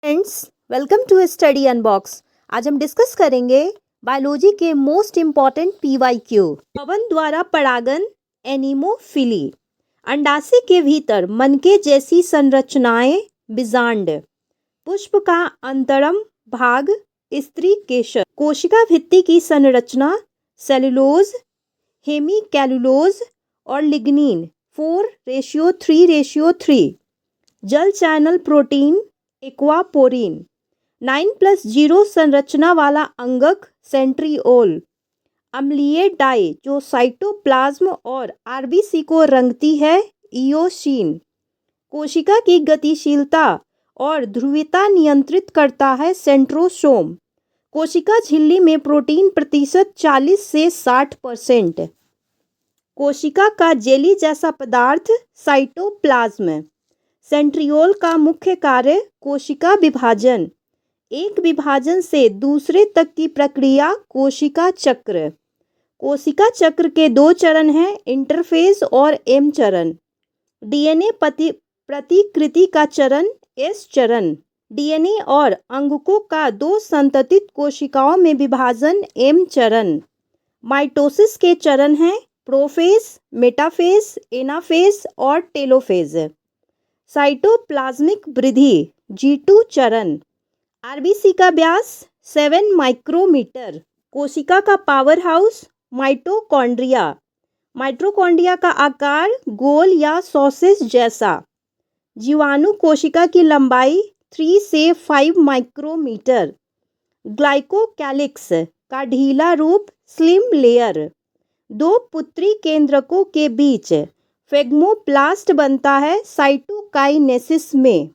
Friends, welcome to Study Unbox. आज हम discuss करेंगे बायोलॉजी के मोस्ट इम्पॉर्टेंट पीवाईक्यू। पवन द्वारा परागन एनीमोफिली। अंडाशय के भीतर मनके जैसी संरचनाएं बीजांड। पुष्प का अंतरम भाग स्त्री केशर। कोशिका भित्ति की संरचना सेलुलोज, हेमीकैलुलोज और लिग्निन 4:3:3। जल चैनल प्रोटीन एक्वापोरिन। 9+0 संरचना वाला अंगक सेंट्रिओल। अम्लीय डाई जो साइटोप्लाज्म और आरबीसी को रंगती है इयोसिन। कोशिका की गतिशीलता और ध्रुवीयता नियंत्रित करता है सेंट्रोसोम। कोशिका झिल्ली में प्रोटीन प्रतिशत 40 से 60%। कोशिका का जेली जैसा पदार्थ साइटोप्लाज्म। सेंट्रियोल का मुख्य कार्य कोशिका विभाजन। एक विभाजन से दूसरे तक की प्रक्रिया कोशिका चक्र। कोशिका चक्र के 2 चरण हैं, इंटरफेज और एम चरण। डीएनए प्रतिकृति का चरण एस चरण। डीएनए और अंगकों का 2 संततित कोशिकाओं में विभाजन एम चरण। माइटोसिस के चरण हैं प्रोफेज, मेटाफेज, एनाफेज और टेलोफेज। साइटोप्लाज्मिक वृद्धि G2 चरण। आरबीसी का व्यास 7 माइक्रोमीटर। कोशिका का पावर हाउस माइटोकॉन्ड्रिया। माइटोकॉन्ड्रिया का आकार गोल या सॉसेज जैसा। जीवाणु कोशिका की लंबाई 3 से 5 माइक्रोमीटर। ग्लाइकोकैलिक्स का ढीला रूप स्लिम लेयर। 2 पुत्री केंद्रकों के बीच फेगमोप्लास्ट बनता है साइटोकाइनेसिस में।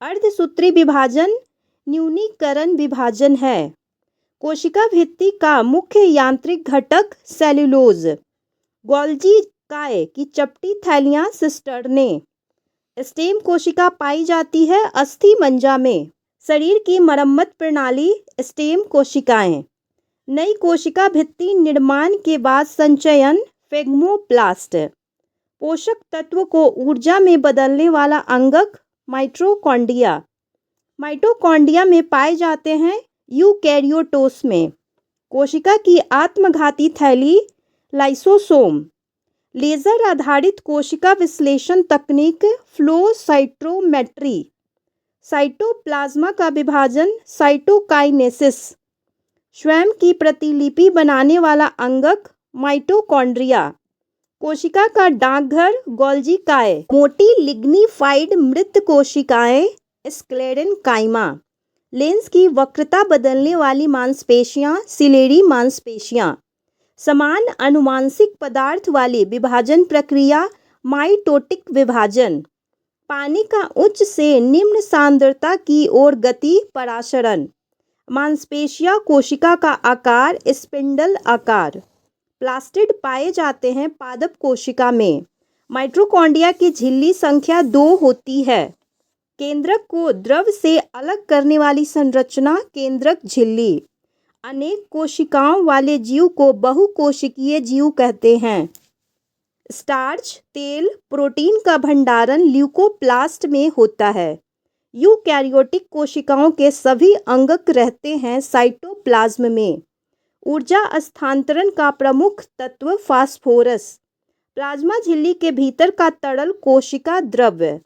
अर्धसूत्री विभाजन न्यूनीकरण विभाजन है। कोशिका भित्ति का मुख्य यांत्रिक घटक सेलुलोज। गोल्जी काय की चपटी थैलियां सिस्टर्ने। स्टेम कोशिका पाई जाती है अस्थि मज्जा में। शरीर की मरम्मत प्रणाली स्टेम कोशिकाएं। नई कोशिका भित्ति निर्माण के बाद संचयन फेगमोप्लास्ट। पोषक तत्व को ऊर्जा में बदलने वाला अंगक माइटोकॉन्ड्रिया। माइटोकॉन्ड्रिया में पाए जाते हैं यूकैरियोट्स में। कोशिका की आत्मघाती थैली लाइसोसोम। लेजर आधारित कोशिका विश्लेषण तकनीक फ्लो साइटोमेट्री। साइटोप्लाज्मा का विभाजन साइटोकाइनेसिस। स्वयं की प्रतिलिपि बनाने वाला अंगक माइटोकॉन्ड्रिया। कोशिका का डाकघर गोल्जी काय। मोटी लिग्निफाइड मृत कोशिकाएं स्क्लेरेनकाइमा। लेंस की वक्रता बदलने वाली मांसपेशियां सिलेरी मांसपेशियां। समान अनुवांशिक पदार्थ वाली विभाजन प्रक्रिया माइटोटिक विभाजन। पानी का उच्च से निम्न सांद्रता की ओर गति परासरण। मांसपेशियां कोशिका का आकार स्पिंडल आकार। प्लास्टिड पाए जाते हैं पादप कोशिका में। माइटोकॉन्ड्रिया की झिल्ली संख्या 2 होती है। केंद्रक को द्रव से अलग करने वाली संरचना केंद्रक झिल्ली। अनेक कोशिकाओं वाले जीव को बहुकोशिकीय जीव कहते हैं। स्टार्च, तेल, प्रोटीन का भंडारण ल्यूकोप्लास्ट में होता है। यूकैरियोटिक कोशिकाओं के सभी अंगक रहते हैं साइटोप्लाज्म में। ऊर्जा स्थानांतरण का प्रमुख तत्व फास्फोरस। प्लाज्मा झिल्ली के भीतर का तरल कोशिका द्रव्य।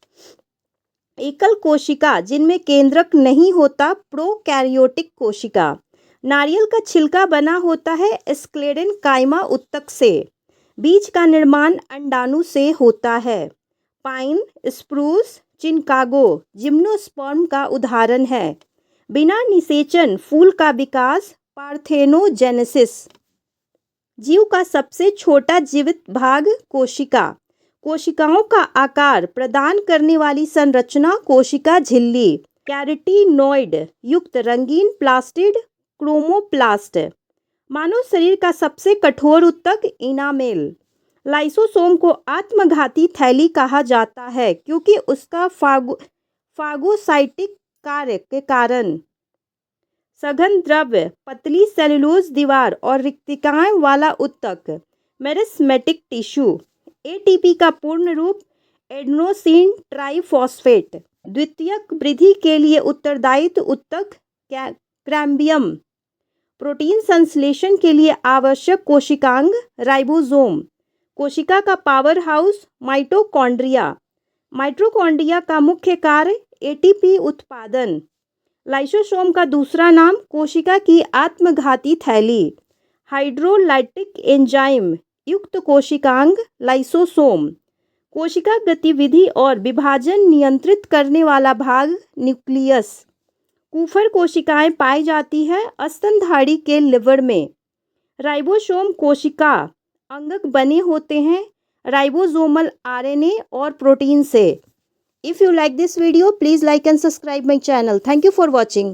एकल कोशिका जिनमें केंद्रक नहीं होता प्रोकैरियोटिक कोशिका। नारियल का छिलका बना होता है स्क्लेरेनकाइमा उत्तक से। बीज का निर्माण अंडाणु से होता है। पाइन, स्प्रूस, चिकागो जिम्नोस्पर्म का उदाहरण है। बिना निषेचन फूल का विकास पार्थेनोजेनेसिस। जीव का सबसे छोटा जीवित भाग कोशिका। कोशिकाओं का आकार प्रदान करने वाली संरचना कोशिका झिल्ली। कैरोटीनॉइड युक्त रंगीन प्लास्टिड क्रोमोप्लास्ट। मानव शरीर का सबसे कठोर उत्तक इनामेल। लाइसोसोम को आत्मघाती थैली कहा जाता है क्योंकि उसका फागोसाइटिक कार्य के कारण। सघन द्रव्य पतली सेलुलोज दीवार और रिक्तिकाएं वाला उत्तक मेरिस्मेटिक टिश्यू। एटीपी का पूर्ण रूप एडेनोसिन ट्राइफॉस्फेट। द्वितीयक वृद्धि के लिए उत्तरदायित्व उत्तक कैम्बियम। प्रोटीन संश्लेषण के लिए आवश्यक कोशिकांग राइबोसोम। कोशिका का पावर हाउस माइटोकॉन्ड्रिया। माइटोकॉन्ड्रिया का मुख्य कार्य एटीपी उत्पादन। लाइसोसोम का दूसरा नाम कोशिका की आत्मघाती थैली। हाइड्रोलाइटिक एंजाइम युक्त कोशिकांग लाइसोसोम। कोशिका गतिविधि और विभाजन नियंत्रित करने वाला भाग न्यूक्लियस। कुफर कोशिकाएं पाई जाती है स्तनधारी के लिवर में। राइबोसोम कोशिका अंगक बने होते हैं राइबोसोमल आरएनए और प्रोटीन से। If you like this video, please like and subscribe my channel. Thank you for watching.